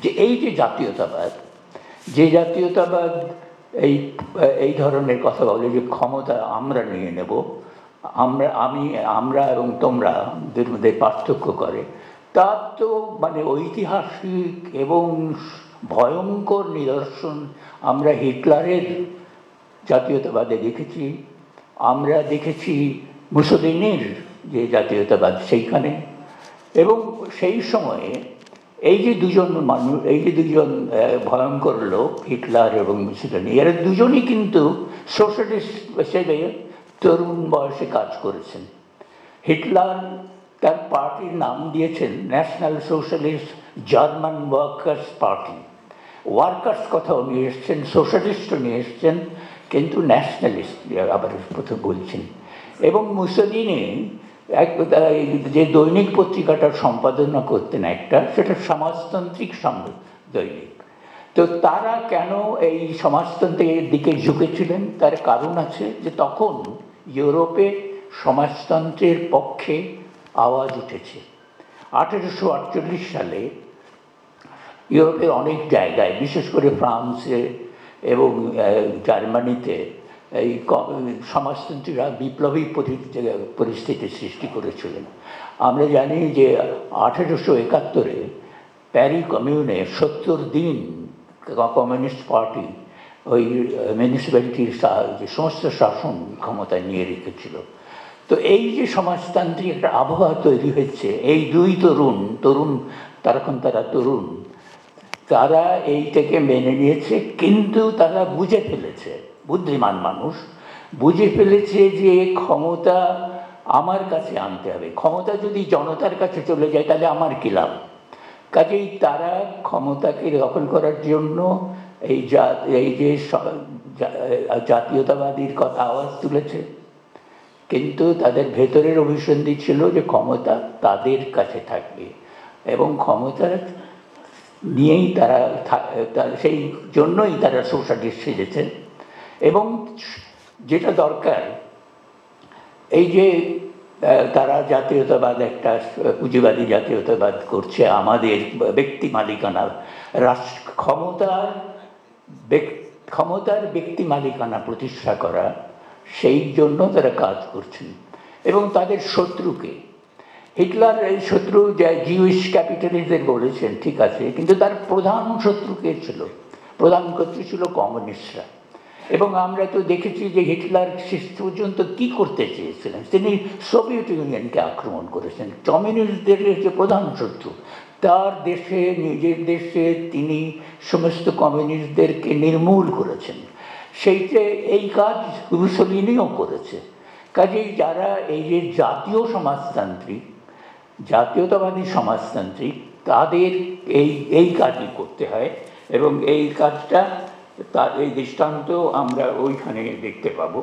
যে এই যে জাতীয়তাবাদ, যে জাতীয়তাবাদ এই এই ধরনের কথা বলে যে ক্ষমতা আমরা নিয়ে নেব, আমরা এবং তোমরা দের মধ্যে পার্থক্য করে, তার তো মানে ঐতিহাসিক এবং ভয়ঙ্কর নিদর্শন আমরা হিটলারের জাতীয়তাবাদে দেখেছি, আমরা দেখেছি মুসোলিনির যে জাতীয়তাবাদ সেইখানে। এবং সেই সময়ে এই যে দুজন মানুষ, এই যে দুজন ভয়ঙ্কর লোক হিটলার এবং মুসোলিনি, এরা দুজনই কিন্তু সোশ্যালিস্ট হিসেবে তরুণ বয়সে কাজ করেছেন। হিটলার তার পার্টির নাম দিয়েছেন national socialist German workers party. Workers কথাও নিয়ে এসছেন, সোশ্যালিস্টও নিয়ে এসছেন, কিন্তু ন্যাশনালিস্ট আবার প্রথম বলছেন। এবং মুসোলিনি যে দৈনিক পত্রিকাটার সম্পাদনা করতেন একটা, সেটা সমাজতান্ত্রিক দৈনিক। তো তারা কেন এই সমাজতন্ত্রের দিকে ঝুঁকেছিলেন, তার কারণ আছে যে তখন ইউরোপে সমাজতন্ত্রের পক্ষে আওয়াজ উঠেছে। 1848 সালে ইউরোপের অনেক জায়গায়, বিশেষ করে ফ্রান্সে এবং জার্মানিতে, এই সমাজতন্ত্রীরা বিপ্লবী পরিস্থিতি সৃষ্টি করেছিলেন। আমরা জানি যে 1871-এ প্যারি কমিউনে 70 দিন কমিউনিস্ট পার্টি ওই মিউনিসিপ্যালিটির যে সমস্ত শাসন ক্ষমতায় নিয়ে রেখেছিল। তো এই যে সমাজতান্ত্রিক একটা আবহাওয়া তৈরি হচ্ছে, এই দুই তরুণ তারা তরুণ, তারা এইটাকে মেনে নিয়েছে। কিন্তু তারা বুঝে ফেলেছে, বুদ্ধিমান মানুষ বুঝে ফেলেছে যে ক্ষমতা আমার কাছে আনতে হবে। ক্ষমতা যদি জনতার কাছে চলে যায় তাহলে আমার কী লাভ? কাজেই তারা ক্ষমতাকে দখল করার জন্য এই যে জাতীয়তাবাদীর কথা আওয়াজ তুলেছে। কিন্তু তাদের ভেতরের অভিসন্ধি ছিল যে ক্ষমতা তাদের কাছে থাকবে এবং ক্ষমতা নিয়েই তারা, সেই জন্যই তারা সোশ্যালিস্ট সেজেছেন। এবং যেটা দরকার, এই যে তারা জাতীয়তাবাদ, একটা পুঁজিবাদী জাতীয়তাবাদ করছে, আমাদের ব্যক্তি মালিকানা, ক্ষমতার ব্যক্তি মালিকানা প্রতিষ্ঠা করা, সেই জন্য তারা কাজ করছেন। এবং তাদের শত্রুকে, হিটলার এই শত্রু জিউইশ ক্যাপিটালিস্টদের বলেছেন, ঠিক আছে, কিন্তু তার প্রধান শত্রু কে ছিল? প্রধান শত্রু ছিল কমিউনিস্টরা। এবং আমরা তো দেখেছি যে হিটলার শেষ পর্যন্ত কী করতে চেয়েছিলেন, তিনি সোভিয়েত ইউনিয়নকে আক্রমণ করেছেন। কমিউনিস্টদের যে প্রধান শত্রু, তার দেশে, নিজের দেশে তিনি সমস্ত কমিউনিস্টদেরকে নির্মূল করেছেন। সেইটা এই কাজ মুসোলিনিও করেছে। কাজেই যারা এই যে জাতীয়তাবাদী সমাজতান্ত্রিক, তাদের এই কাজই করতে হয়। এবং এই কাজটা, তার এই দৃষ্টান্ত আমরা ওইখানে দেখতে পাবো।